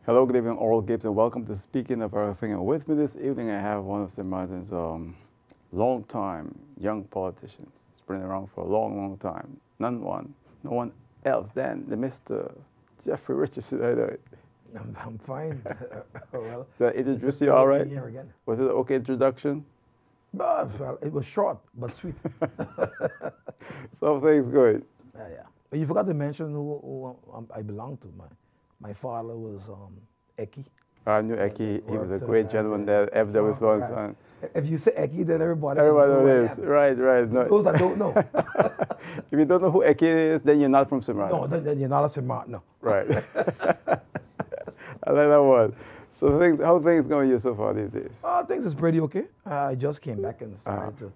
Hello, good evening, Oral Gibbs, and welcome to Speaking of Everything. And with me this evening, I have one of St. Martin's long-time young politicians. He's been around for a long, long time. No one else than the Mr. Jeffrey Richardson. I know it. I'm fine. Well, did I introduce you all right? Here again. Was it an okay introduction? Well, it was short but sweet. Something's good. Yeah. But you forgot to mention who I belong to. My father was Eki. I knew Eki. He was a great gentleman there, FW Florence. Right. If you say Eki, then everybody knows this. Right. No. Those that don't know. If you don't know who Eki is, then you're not from St. Martin. No, then you're not a St. Martin, no. Right. I like that one. So how things going you so far these days? Things is pretty okay. I just came back and started to,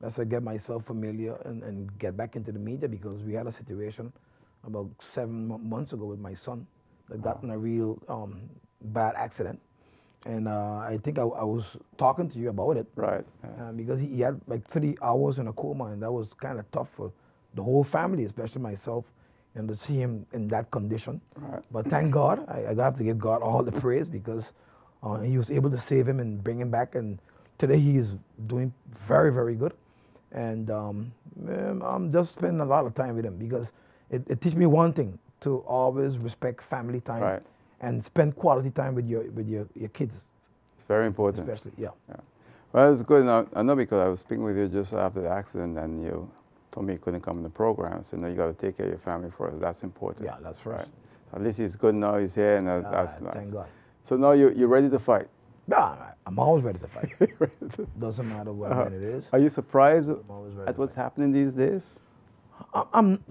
let's say, get myself familiar and get back into the media, because we had a situation about 7 months ago with my son that got in a real bad accident. And I think I was talking to you about it. Right. Because he had like 3 hours in a coma, and that was kind of tough for the whole family, especially myself, and to see him in that condition. Right. But thank God, I have to give God all the praise, because he was able to save him and bring him back. And today he is doing very, very good. And I'm just spending a lot of time with him, because it teaches me one thing: to always respect family time. Right. And spend quality time with your kids. It's very important. Especially, yeah. Well, it's good. Now, I know, because I was speaking with you just after the accident, and you told me you couldn't come in the program. So now you got to take care of your family first. That's important. Yeah, that's first. Right. At least he's good now. He's here, and that's nice. Thank God. So now you're ready to fight. Yeah, I'm always ready to fight. Doesn't matter when it is. Are you surprised at what's happening these days? I'm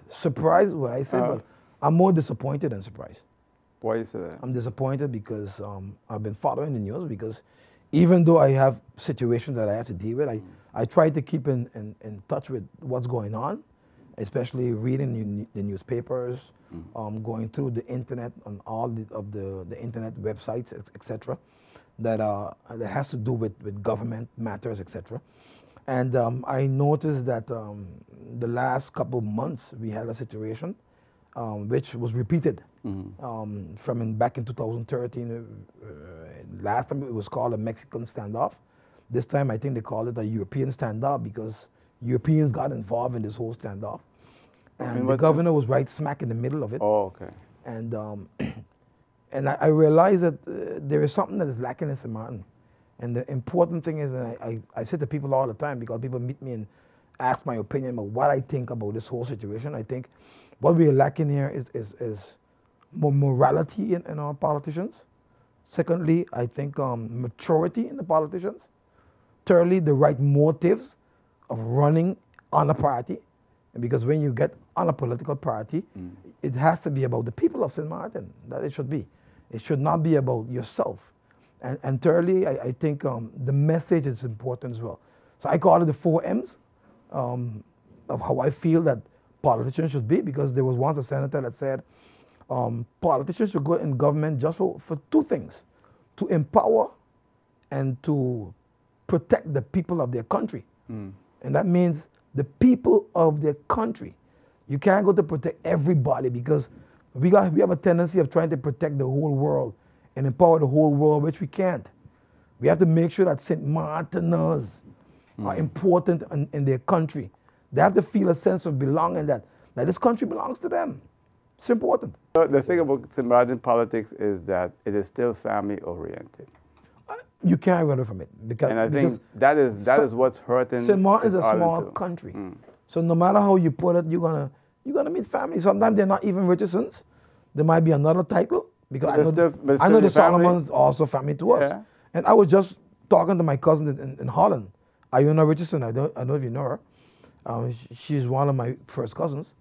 surprised what I said, but I'm more disappointed than surprised. Why you say that? I'm disappointed because I've been following the news, because even though I have situations that I have to deal with, I try to keep in touch with what's going on, especially reading the newspapers, going through the internet on all the internet websites, etc., that has to do with government matters, etc. And I noticed that the last couple of months we had a situation which was repeated from back in 2013. Last time it was called a Mexican standoff. This time I think they called it a European standoff, because Europeans got involved in this whole standoff. And the governor was right smack in the middle of it. Oh, okay. And and I realized that there is something that is lacking in St. Martin. And the important thing is, and I say to people all the time, because people meet me and ask my opinion about what I think about this whole situation, I think what we are lacking here is more morality in our politicians. Secondly, I think maturity in the politicians. Thirdly, the right motives of running on a party. And because when you get on a political party, it has to be about the people of St. Martin, that it should be. It should not be about yourself. And thirdly, I think the message is important as well. So I call it the 4 M's of how I feel that politicians should be, because there was once a senator that said politicians should go in government just for 2 things: to empower and to protect the people of their country. And that means the people of their country. You can't go to protect everybody, because we have a tendency of trying to protect the whole world and empower the whole world, which we can't. We have to make sure that St. Martiners are important in their country. They have to feel a sense of belonging, that this country belongs to them. It's important. The thing about St. Martin politics is that it is still family-oriented. You can't run away from it. And I think that is what's hurting. St. Martin is a small country. So no matter how you put it, you're gonna meet family. Sometimes they're not even Richardsons. There might be another title, because I know the Solomons also family to us. Yeah. And I was just talking to my cousin in Holland, Iona Richardson. I don't know if you know her. She's one of my first cousins.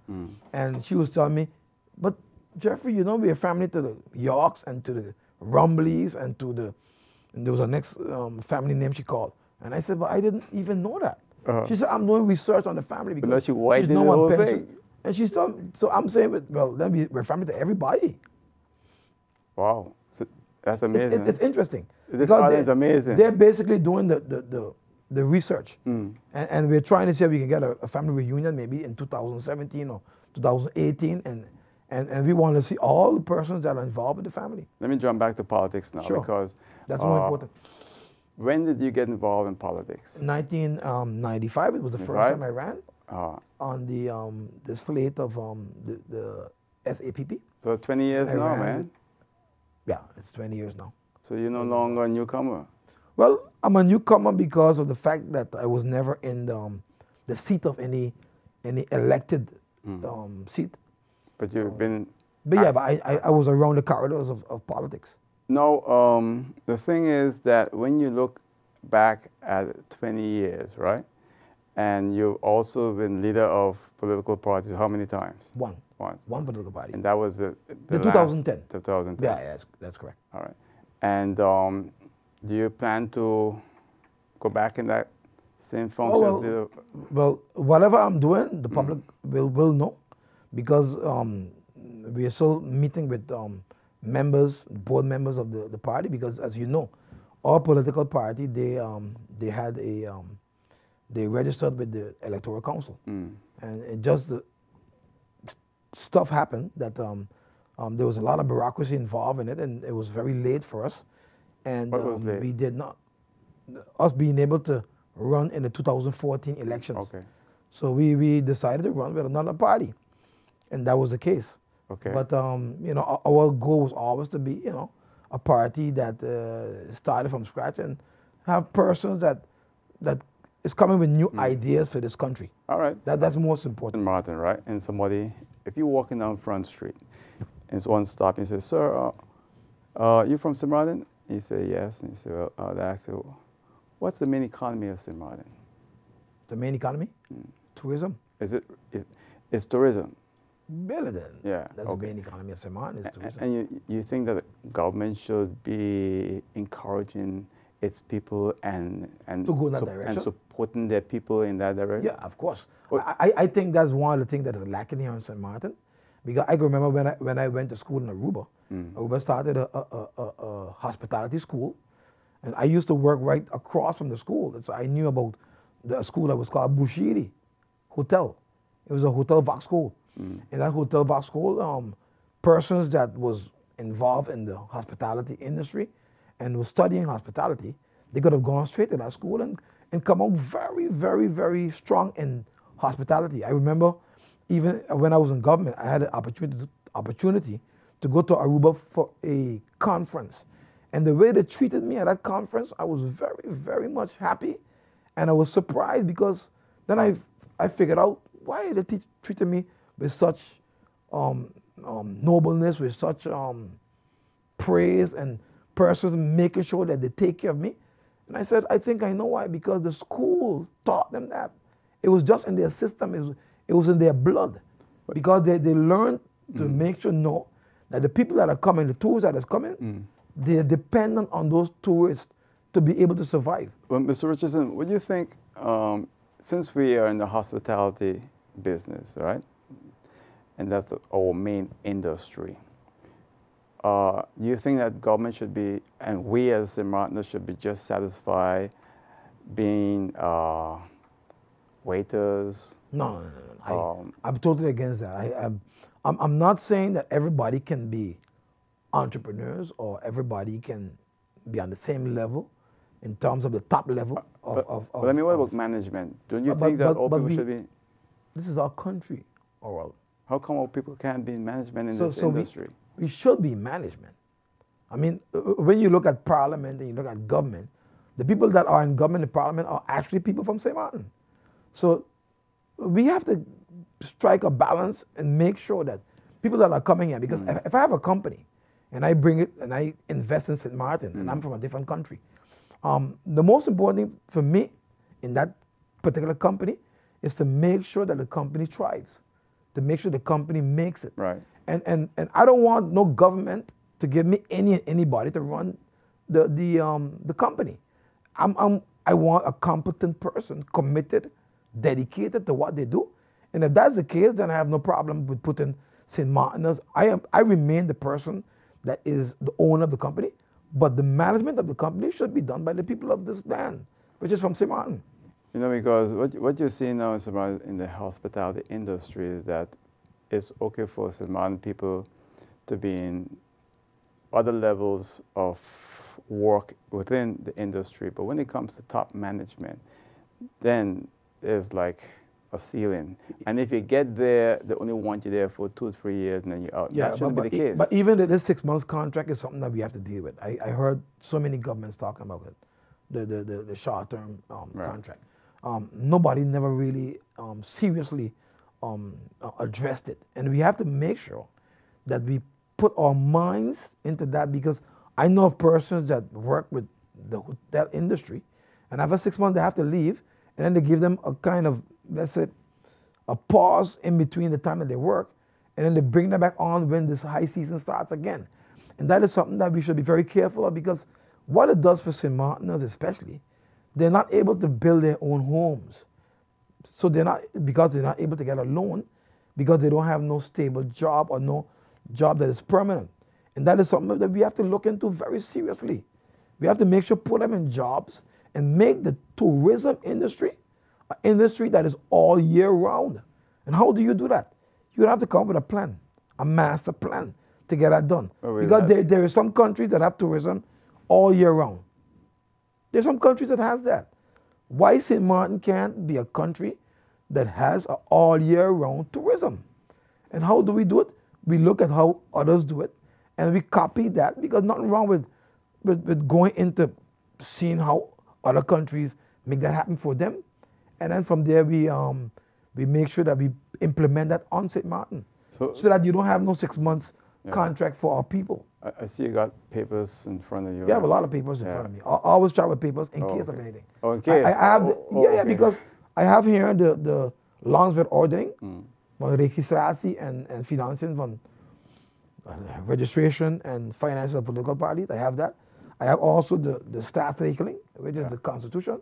And she was telling me, but Jeffrey, you know, we're family to the Yorks and to the Rumbleys and there was a next family name she called. And I said, but I didn't even know that. She said, I'm doing research on the family, because she's no one pension. And she's told me, so I'm saying, well, then we're family to everybody. Wow, so that's amazing. It's interesting. This audience is amazing. They're basically doing the research. And we're trying to see if we can get a family reunion maybe in 2017 or 2018, And we want to see all the persons that are involved with the family. Let me jump back to politics now, Sure. because That's more important. when did you get involved in politics? 1995, it was the first 95? time I ran on the slate of the SAPP. So 20 years I now, ran man. with- Yeah, it's 20 years now. So you're no longer a newcomer. Well, I'm a newcomer because of the fact that I was never in the seat of any elected seat. But you've been. But yeah, but I was around the corridors of politics. No, the thing is that when you look back at 20 years, right? And you've also been leader of political parties how many times? Once. Once. One political party. And that was the last- 2010. 2010. Yeah, that's correct. All right. And do you plan to go back in that same function as leader? Well, whatever I'm doing, the public will know, because we are still meeting with board members of the party, because as you know, our political party, they had they registered with the Electoral Council, and it just stuff happened that there was a lot of bureaucracy involved in it, and it was very late for us, and What was late? we did not us being able to run in the 2014 elections. Okay. So we decided to run with another party, and that was the case. Okay. But you know, our goal was always to be, you know, a party that started from scratch and have persons that is coming with new ideas for this country. All right. That's most important. Martin, right? And somebody, if you're walking down Front Street, and someone stops and says, "Sir, you from St. Martin?" He said, "Yes." And he said, "Well, they ask you, what's the main economy of St. Martin?" The main economy, tourism. It's tourism. Building. Yeah, That's okay. the main economy of St. Martin is tourism. And you think that the government should be encouraging its people and To go in that and direction? supporting their people in that direction? Yeah, of course. I think that's one of the things that is lacking here in St. Martin, because I can remember when I went to school in Aruba. Aruba started a hospitality school, and I used to work right across from the school. So I knew about the school that was called Bushiri Hotel. It was a hotel Vox school. In that hotel Vox school, persons that was involved in the hospitality industry and was studying hospitality, they could have gone straight to that school and come out very, very, very strong in hospitality. I remember even when I was in government, I had an opportunity to go to Aruba for a conference. And the way they treated me at that conference, I was very, very much happy. And I was surprised, because then I figured out why they treated me with such nobleness, with such praise, and persons making sure that they take care of me. And I said, I think I know why, because the school taught them that. It was just in their system, it was in their blood. Because they learned to make sure know that the people that are coming, the tourists that are coming, they're dependent on those tourists to be able to survive. Well, Mr. Richardson, what do you think, since we are in the hospitality business, right, and that's our main industry, do you think that government should be, and we as St. Martiners should be just satisfied being waiters? No. I'm totally against that. I'm not saying that everybody can be entrepreneurs or everybody can be on the same level in terms of the top level of But I mean, what about management? Don't you think that all people should be? This is our country, Oral. How come all people can't be in management in this industry? We should be management. I mean, when you look at parliament and you look at government, the people that are in government and parliament are actually people from St. Martin. So we have to strike a balance and make sure that people that are coming here, because if I have a company and I bring it and I invest in St. Martin and I'm from a different country, the most important thing for me in that particular company is to make sure that the company thrives, to make sure the company makes it. Right. And I don't want no government to give me anybody to run the company. I want a competent person, committed, dedicated to what they do. And if that's the case, then I have no problem with putting St. Martiners. I remain the person that is the owner of the company, but the management of the company should be done by the people of this land, which is from St. Martin. You know, because what you're seeing now in the hospitality industry is that it's okay for St. Martin people to be in other levels of work within the industry, but when it comes to top management, then there's like a ceiling. And if you get there, they only want you there for 2 or 3 years and then you're out. Yeah, That shouldn't be the case. But even this 6 months contract is something that we have to deal with. I heard so many governments talking about it, the short-term contract. Nobody never really seriously addressed it. And we have to make sure that we put our minds into that, because I know of persons that work with the hotel industry, and after 6 months they have to leave, and then they give them a kind of, let's say, a pause in between the time that they work, and then they bring them back on when this high season starts again. And that is something that we should be very careful of, because what it does for St. Martiners especially, they're not able to build their own homes. So because they're not able to get a loan, because they don't have no stable job or no job that is permanent. And that is something that we have to look into very seriously. We have to make sure, put them in jobs and make the tourism industry an industry that is all year round. And how do you do that? You have to come up with a plan, a master plan to get that done. Because there are some countries that have tourism all year round. There's some countries that has that. Why St. Martin can't be a country that has an all year round tourism? And how do we do it? We look at how others do it and we copy that, because nothing wrong with going into seeing how other countries make that happen for them. And then from there we make sure that we implement that on St. Martin, so that you don't have no 6 months contract for our people. I see you got papers in front of you. You have a lot of papers in front of me. I always travel with papers in case of anything. Oh, in case? I have because I have here the landwetordning, van registratie en financiën van registration and finances of political parties. I have that. I have also the staatsregeling, which is the constitution.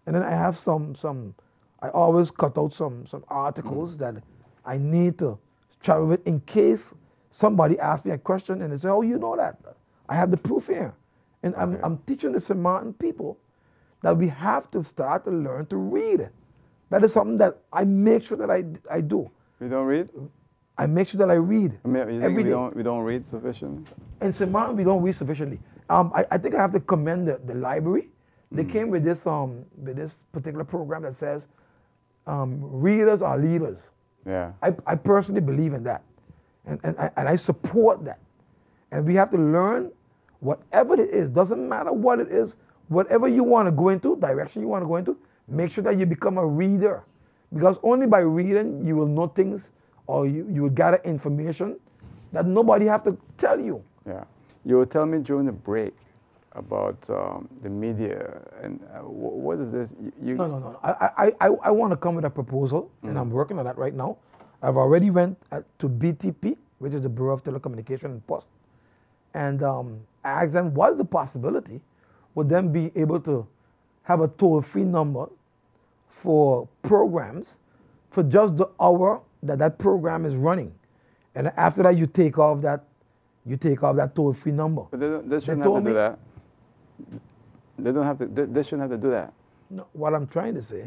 And then I have I always cut out some articles that I need to travel with in case somebody asks me a question and they say, oh, you know that? I have the proof here. And I'm teaching the St. Martin people that we have to start to learn to read. That is something that I make sure that I do. You don't read? I make sure that I read every day. We don't read sufficiently? In St. Martin, we don't read sufficiently. I think I have to commend the library. They came with this particular program that says readers are leaders. Yeah. I personally believe in that. And I support that. And we have to learn whatever it is, doesn't matter what it is, whatever you want to go into, direction you want to go into, make sure that you become a reader. Because only by reading you will know things, or you will gather information that nobody have to tell you. Yeah. You were telling me during the break about the media, and what is this? No. I want to come with a proposal, and I'm working on that right now. I've already went to BTP, which is the Bureau of Telecommunication and Post, and asked them what is the possibility would them be able to have a toll-free number for programs for just the hour that program is running, and after that you take off that toll-free number. But they shouldn't have to do that. They don't have to. They shouldn't have to do that. No, what I'm trying to say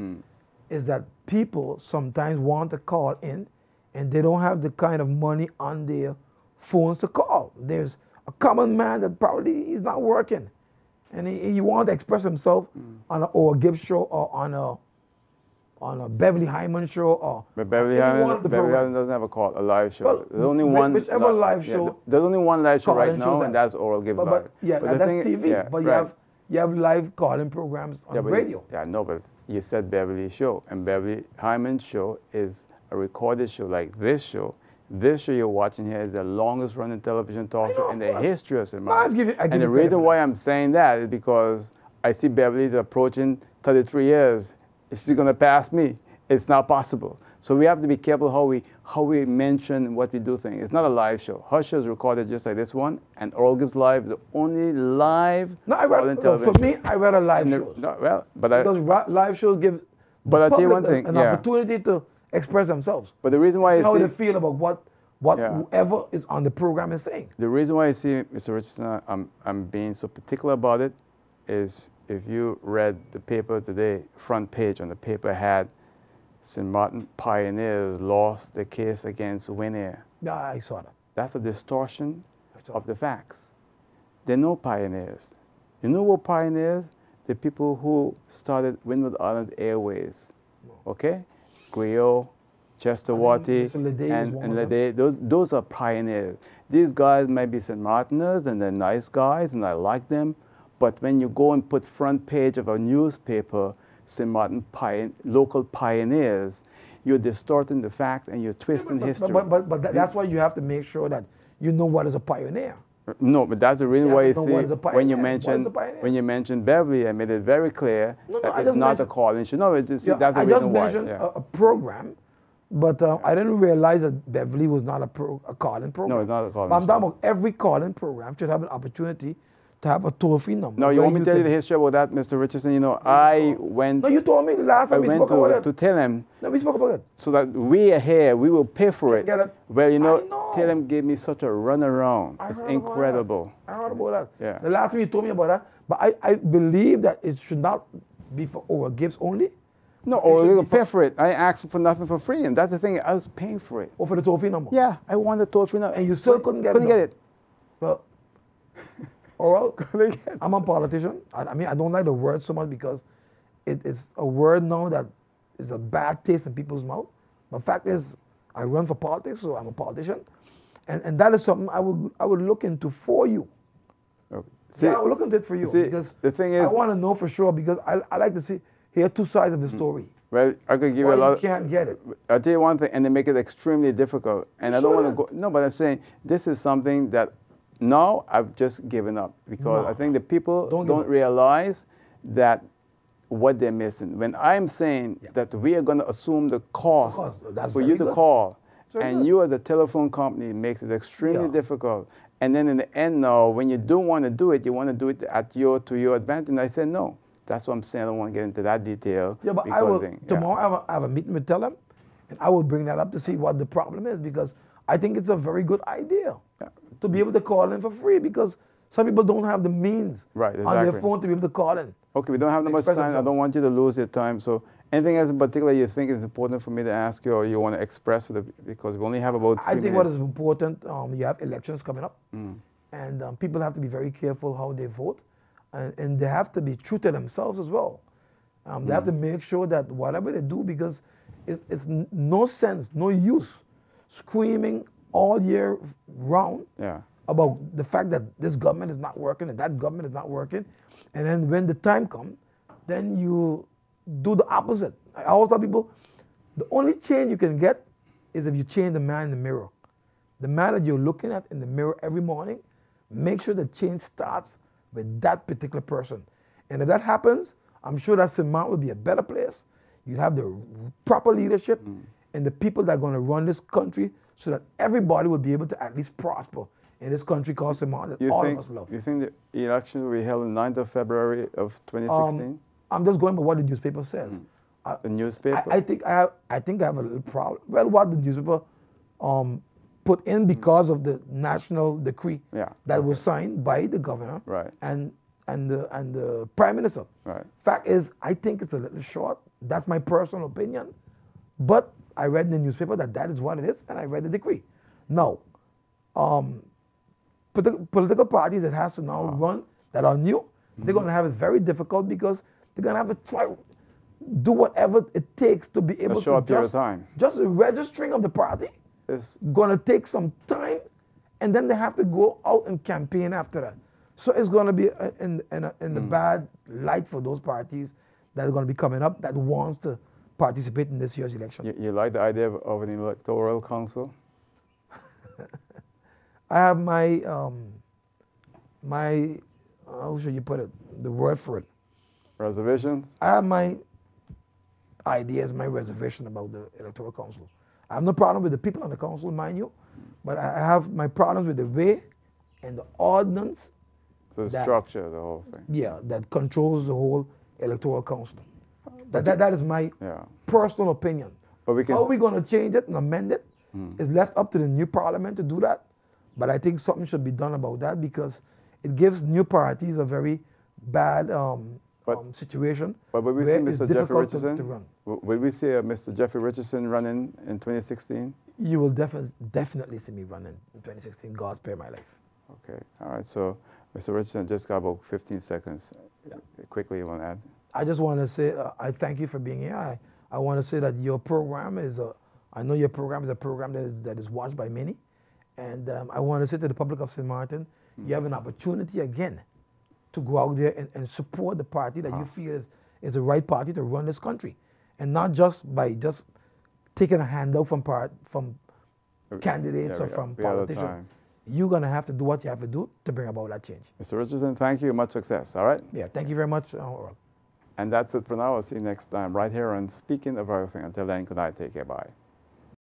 is that people sometimes want to call in, and they don't have the kind of money on their phones to call. There's a common man that probably is not working, and he wants to express himself on an Oral Gibbs show or on a Beverly Hyman show or. But Beverly Hyman doesn't have a live show. Well, there's only one. Whichever live show. Yeah, there's only one live show right now, and that's Oral Gibbs Live. Yeah, but that's TV. Yeah, but you have live calling programs on radio. Yeah, no, but you said Beverly show, and Beverly Hyman's show is a recorded show like this show. This show you're watching here is the longest running television talk show in the history of St. Martin. And the reason why I'm saying that is because I see Beverly's approaching 33 years. If she's going to pass me, it's not possible. So we have to be careful how we mention what we do things. It's not a live show. Her show is recorded just like this one, and Oral Gibbs Live is the only live television for me, I rather live shows. Because live shows give the public an opportunity to express themselves. But the reason why how they feel about what whoever is on the program is saying. The reason why I see, Mr. Richardson, I'm being so particular about it is if you read the paper today, front page on the paper had St. Martin Pioneers lost the case against Winair. Yeah, I saw that. That's a distortion saw of the facts. They're no pioneers. You know what pioneers? The people who started Windward Island Airways. Okay? Griot, Chester Watty, and Lede, those are pioneers. These guys might be St. Martiners and they're nice guys and I like them, but when you go and put front page of a newspaper, St. Martin local pioneers, you're distorting the fact and you're twisting history. But that's why you have to make sure that you know what is a pioneer. No, but that's the reason why you see when you mentioned Beverly, I made it very clear that it's not a call-in show. No, that's the reason why. I just mentioned a program, but I didn't realize that Beverly was not a call-in program. No, it's not a call-in. But I'm talking about every call-in program should have an opportunity to have a toll-free number. No, you want me to tell you the history about that, Mr. Richardson? You know, I went. No, you told me the last time we spoke about it. To tell him. No, we spoke about it. So that we are here, we will pay for it. Get it. Well, you know, tell him gave me such a runaround. It's incredible. I heard about that. Yeah. The last time you told me about that, but I believe that it should not be for over gifts only. No, or you pay for it. I asked for nothing for free, and that's the thing. I was paying for it. Or for the toll-free number. Yeah, I wanted toll-free number, and you still couldn't get it. Well, all right. I'm a politician. I mean, I don't like the word so much because it's a word now that is a bad taste in people's mouth. The fact is, I run for politics, so I'm a politician, and that is something I would look into for you. Okay. See, yeah, I will look into it for you because the thing is, I want to know for sure because I like to hear two sides of the story. Well, I could give you a lot. You can't get it. I'll tell you one thing, and they make it extremely difficult. And I don't want to go. No, but I'm saying this is something that now I've just given up because I think the people don't realize that what they're missing. When I'm saying that we are going to assume the cost for you to call, and you as a telephone company makes it extremely difficult. And then in the end now, when you don't want to do it, you want to do it to your advantage. And I said, no. That's what I'm saying. I don't want to get into that detail. Yeah, but I will, tomorrow I have a meeting with them, and I will bring that up to see what the problem is because I think it's a very good idea to be able to call in for free because some people don't have the means on their phone to be able to call in. Okay, we don't have that much time. I don't want you to lose your time. So anything else in particular you think is important for me to ask you or you want to express because we only have about 3 minutes. I think what is important, you have elections coming up, and people have to be very careful how they vote. And they have to be true to themselves as well. They have to make sure that whatever they do, because it's no sense, no use screaming all year round about the fact that this government is not working and that government is not working. And then when the time comes, then you do the opposite. I always tell people, the only change you can get is if you change the man in the mirror. The man that you're looking at in the mirror every morning, make sure the change starts with that particular person. And if that happens, I'm sure that St. Martin will be a better place. You have the proper leadership and the people that are going to run this country so that everybody will be able to at least prosper in this country called St. Martin that all of us love. You think the election will be held on 9th of February of 2016? I'm just going by what the newspaper says. The newspaper? I think I have a little problem. Well, what the newspaper put in because of the national decree that was signed by the governor and the prime minister. Fact is, I think it's a little short. That's my personal opinion. But I read in the newspaper that is what it is, and I read the decree. Now, political parties that has to now run that are new, they're going to have it very difficult because they're going to have to try do whatever it takes to be able to just the registering of the party. It's going to take some time, and then they have to go out and campaign after that. So it's going to be in a bad light for those parties that are going to be coming up that wants to participate in this year's election. You like the idea of an electoral council? I have my, how should you put it, the word for it? Reservations? I have my ideas, my reservation about the electoral council. I have no problem with the people on the council, mind you, but I have my problems with the way and the ordinance. So the structure, the whole thing. Yeah, that controls the whole electoral council. That is my personal opinion. But how are we going to change it and amend it is left up to the new parliament to do that. But I think something should be done about that because it gives new parties a very bad situation But will we see where it's Mr. Jeffrey difficult to Richardson? run. Will we see Mr. Jeffrey Richardson running in 2016? You will definitely see me running in 2016. God spare my life. Okay, all right. So, Mr. Richardson, just got about 15 seconds. Yeah. Quickly, you want to add? I just want to say I thank you for being here. I want to say that your program is I know your program is a program that is watched by many, and I want to say to the public of St. Martin, you have an opportunity again to go out there and support the party that you feel is the right party to run this country, and not just by just taking a handout from candidates or from politicians. You're going to have to do what you have to do to bring about that change. Mr. Richardson, thank you. Much success. All right? Yeah, thank you very much. And that's it for now. I'll see you next time right here on Speaking of Everything. Until then, good night. Take care. Bye.